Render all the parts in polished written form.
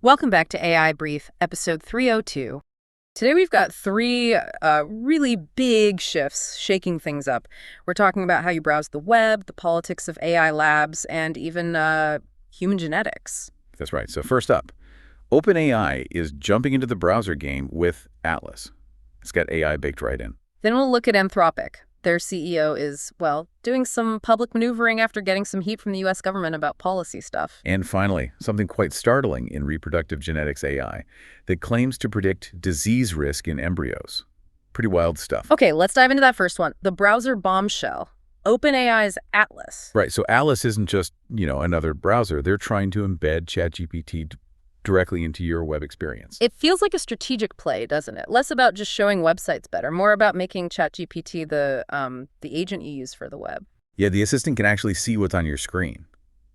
Welcome back to AI Brief, episode 302. Today we've got three really big shifts shaking things up. We're talking about how you browse the web, the politics of AI labs, and even human genetics. That's right. So first up, OpenAI is jumping into the browser game with Atlas. It's got AI baked right in. Then we'll look at Anthropic. Their CEO is, well, doing some public maneuvering after getting some heat from the U.S. government about policy stuff. And finally, something quite startling in reproductive genetics AI that claims to predict disease risk in embryos. Pretty wild stuff. Okay, let's dive into that first one. The browser bombshell. OpenAI's Atlas. Right, so Atlas isn't just, another browser. They're trying to embed ChatGPT directly into your web experience. It feels like a strategic play, doesn't it? Less about just showing websites better, more about making ChatGPT the agent you use for the web. Yeah, the assistant can actually see what's on your screen.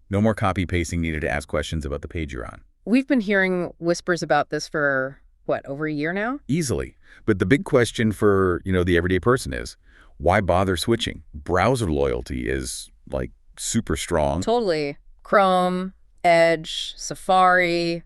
No more copy-pasting needed to ask questions about the page you're on. We've been hearing whispers about this for, over a year now? Easily. But the big question for, the everyday person is, why bother switching? Browser loyalty is, super strong. Totally. Chrome, Edge, Safari.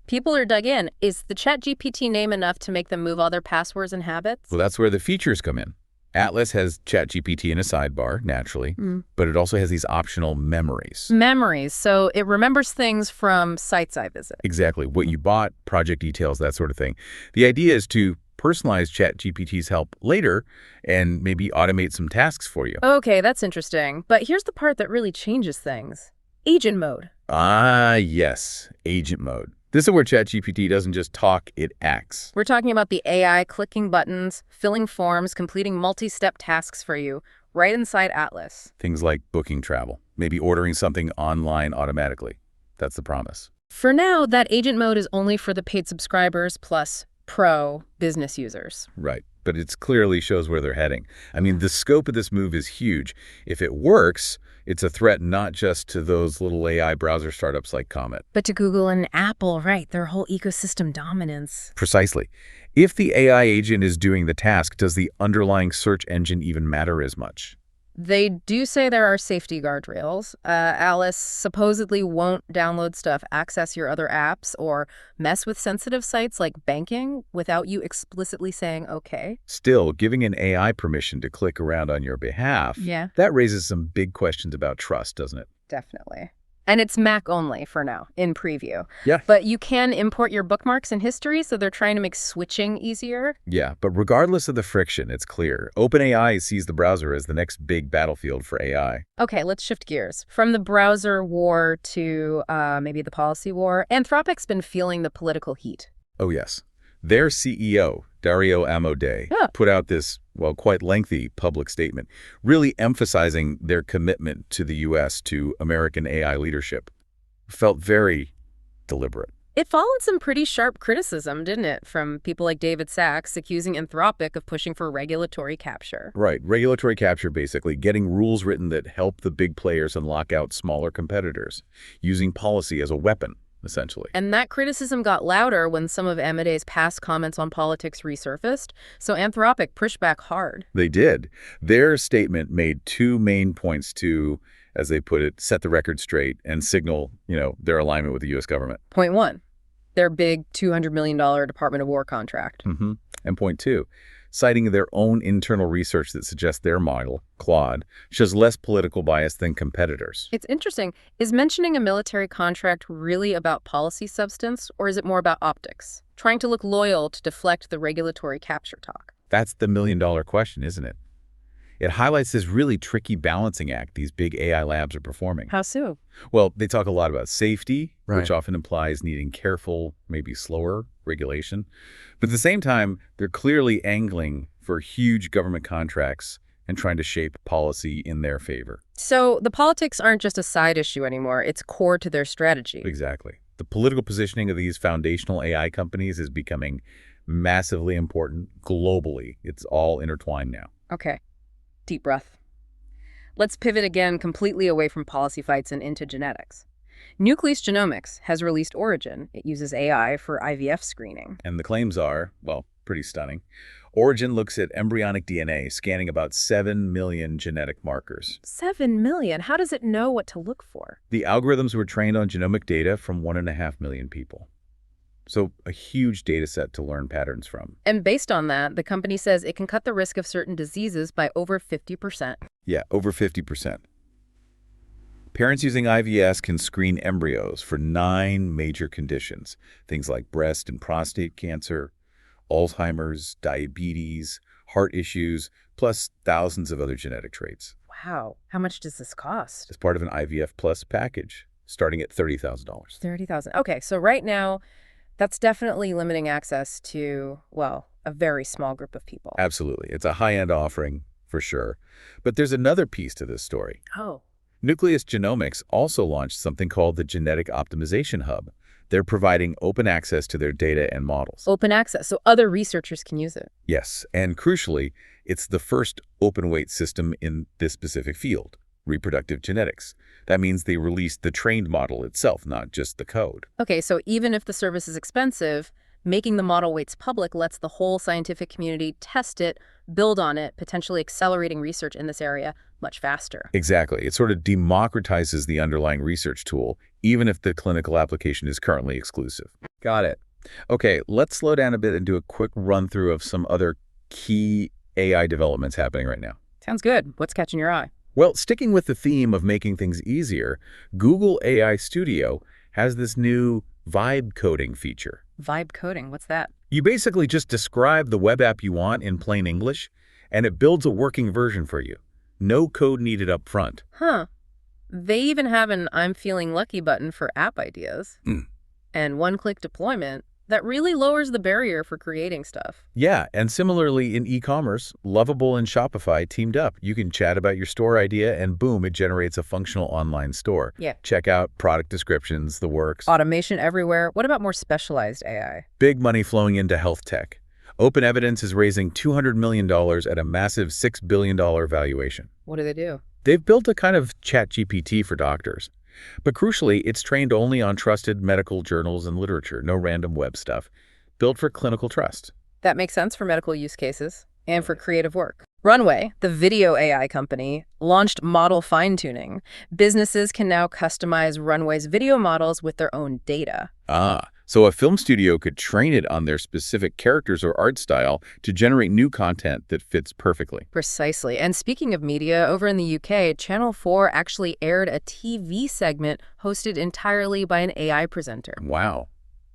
People are dug in. Is the ChatGPT name enough to make them move all their passwords and habits? Well, that's where the features come in. Atlas has ChatGPT in a sidebar, naturally, but it also has these optional memories. Memories. So it remembers things from sites I visit. Exactly. What you bought, project details, that sort of thing. The idea is to personalize ChatGPT's help later and maybe automate some tasks for you. Okay, that's interesting. But here's the part that really changes things. Agent mode. Ah, yes. Agent mode. This is where ChatGPT doesn't just talk, it acts. We're talking about the AI clicking buttons, filling forms, completing multi-step tasks for you, right inside Atlas. Things like booking travel, maybe ordering something online automatically. That's the promise. For now, that agent mode is only for the paid subscribers plus pro business users. Right. But it clearly shows where they're heading. I mean, the scope of this move is huge. If it works, it's a threat not just to those little AI browser startups like Comet. But to Google and Apple, right, their whole ecosystem dominance. Precisely. If the AI agent is doing the task, does the underlying search engine even matter as much? They do say there are safety guardrails. Alice supposedly won't download stuff, access your other apps, or mess with sensitive sites like banking without you explicitly saying okay. Still, giving an AI permission to click around on your behalf, that raises some big questions about trust, doesn't it? Definitely. And it's Mac only for now, in preview. Yeah. But you can import your bookmarks and history, so they're trying to make switching easier. Yeah, but regardless of the friction, it's clear. OpenAI sees the browser as the next big battlefield for AI. Okay, let's shift gears. From the browser war to maybe the policy war, Anthropic's been feeling the political heat. Oh, yes. Their CEO, Dario Amodei, put out this, quite lengthy public statement, really emphasizing their commitment to the U.S., to American AI leadership. Felt very deliberate. It followed some pretty sharp criticism, didn't it, from people like David Sachs accusing Anthropic of pushing for regulatory capture. Right. Regulatory capture, basically, getting rules written that help the big players and lock out smaller competitors, using policy as a weapon, essentially. And that criticism got louder when some of Amodei's past comments on politics resurfaced, so Anthropic pushed back hard. They did. Their statement made two main points to, as they put it, set the record straight and signal, their alignment with the U.S. government. Point one, their big $200 million Department of War contract. And point two, citing their own internal research that suggests their model, Claude, shows less political bias than competitors. It's interesting. Is mentioning a military contract really about policy substance, or is it more about optics? Trying to look loyal to deflect the regulatory capture talk? That's the million-dollar question, isn't it? It highlights this really tricky balancing act these big AI labs are performing. How so? Well, they talk a lot about safety, Right. which often implies needing careful, maybe slower regulation. But at the same time, they're clearly angling for huge government contracts and trying to shape policy in their favor. So the politics aren't just a side issue anymore. It's core to their strategy. Exactly. The political positioning of these foundational AI companies is becoming massively important globally. It's all intertwined now. Okay. Deep breath. Let's pivot again completely away from policy fights and into genetics. Nucleus Genomics has released Origin. It uses AI for IVF screening. And the claims are, pretty stunning. Origin looks at embryonic DNA, scanning about 7 million genetic markers. 7 million? How does it know what to look for? The algorithms were trained on genomic data from 1.5 million people. So a huge data set to learn patterns from. And based on that, the company says it can cut the risk of certain diseases by over 50%. Yeah, over 50%. Parents using IVS can screen embryos for 9 major conditions, things like breast and prostate cancer, Alzheimer's, diabetes, heart issues, plus thousands of other genetic traits. Wow. How much does this cost? As part of an IVF Plus package, starting at $30,000. $30,000. Okay, so right now, that's definitely limiting access to, well, a very small group of people. Absolutely. It's a high-end offering, for sure. But there's another piece to this story. Oh. Nucleus Genomics also launched something called the Genetic Optimization Hub. They're providing open access to their data and models. Open access, so other researchers can use it. Yes, and crucially, it's the first open-weight system in this specific field, reproductive genetics. That means they released the trained model itself, not just the code. Okay, so even if the service is expensive, making the model weights public lets the whole scientific community test it, build on it, potentially accelerating research in this area much faster. Exactly. It sort of democratizes the underlying research tool, even if the clinical application is currently exclusive. Got it. Okay, let's slow down a bit and do a quick run-through of some other key AI developments happening right now. Sounds good. What's catching your eye? Well, sticking with the theme of making things easier, Google AI Studio has this new vibe coding feature. Vibe coding, what's that? You basically just describe the web app you want in plain English, and it builds a working version for you. No code needed up front. Huh. They even have an I'm feeling lucky button for app ideas. And one-click deployment that really lowers the barrier for creating stuff. Yeah, and similarly in e-commerce, Lovable and Shopify teamed up. You can chat about your store idea and boom, it generates a functional online store. Yeah. Checkout, product descriptions, the works. Automation everywhere. What about more specialized AI? Big money flowing into health tech. Open Evidence is raising $200 million at a massive $6 billion valuation. What do they do? They've built a kind of ChatGPT for doctors. But crucially, it's trained only on trusted medical journals and literature, no random web stuff, built for clinical trust. That makes sense for medical use cases and for creative work. Runway, the video AI company, launched model fine-tuning. Businesses can now customize Runway's video models with their own data. So a film studio could train it on their specific characters or art style to generate new content that fits perfectly. Precisely. And speaking of media, over in the UK, Channel 4 actually aired a TV segment hosted entirely by an AI presenter. Wow.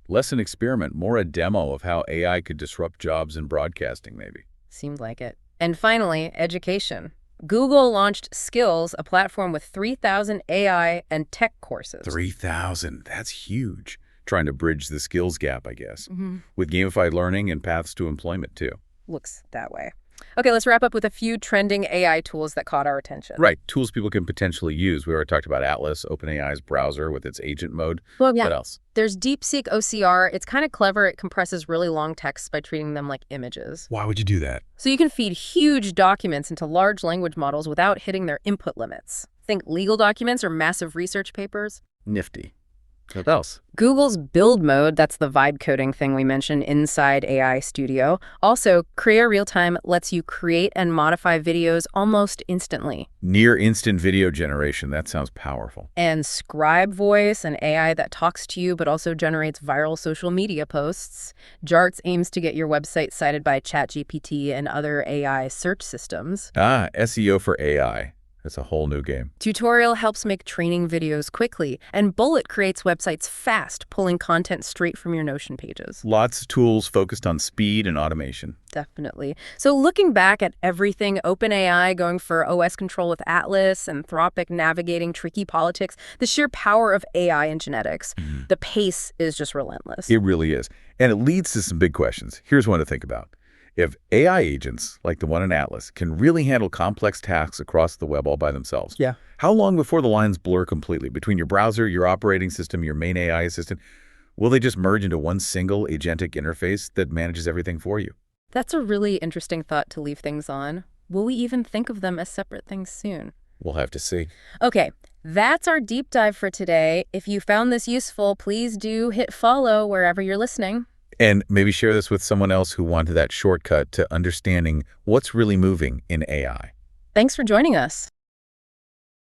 Less an experiment, more a demo of how AI could disrupt jobs in broadcasting, maybe. Seemed like it. And finally, education. Google launched Skills, a platform with 3,000 AI and tech courses. 3,000. That's huge. Trying to bridge the skills gap, I guess, with gamified learning and paths to employment, too. Looks that way. Okay, let's wrap up with a few trending AI tools that caught our attention. Right. Tools people can potentially use. We already talked about Atlas, OpenAI's browser with its agent mode. Well, yeah. What else? There's DeepSeek OCR. It's kind of clever. It compresses really long texts by treating them like images. Why would you do that? So you can feed huge documents into large language models without hitting their input limits. Think legal documents or massive research papers. Nifty. What else? Google's build mode, that's the vibe coding thing we mentioned inside AI Studio. Also, Krea Realtime lets you create and modify videos almost instantly. Near instant video generation. That sounds powerful. And Scrybe Voice, an AI that talks to you but also generates viral social media posts. Jarts aims to get your website cited by ChatGPT and other AI search systems. SEO for AI. That's a whole new game. Tutorial helps make training videos quickly, and Bullet creates websites fast, pulling content straight from your Notion pages. Lots of tools focused on speed and automation. Definitely. So looking back at everything, OpenAI going for OS control with Atlas, Anthropic navigating tricky politics, the sheer power of AI and genetics, the pace is just relentless. It really is. And it leads to some big questions. Here's one to think about. If AI agents, like the one in Atlas, can really handle complex tasks across the web all by themselves, how long before the lines blur completely between your browser, your operating system, your main AI assistant? Will they just merge into one single agentic interface that manages everything for you? That's a really interesting thought to leave things on. Will we even think of them as separate things soon? We'll have to see. Okay, that's our deep dive for today. If you found this useful, please do hit follow wherever you're listening. And maybe share this with someone else who wanted that shortcut to understanding what's really moving in AI. Thanks for joining us.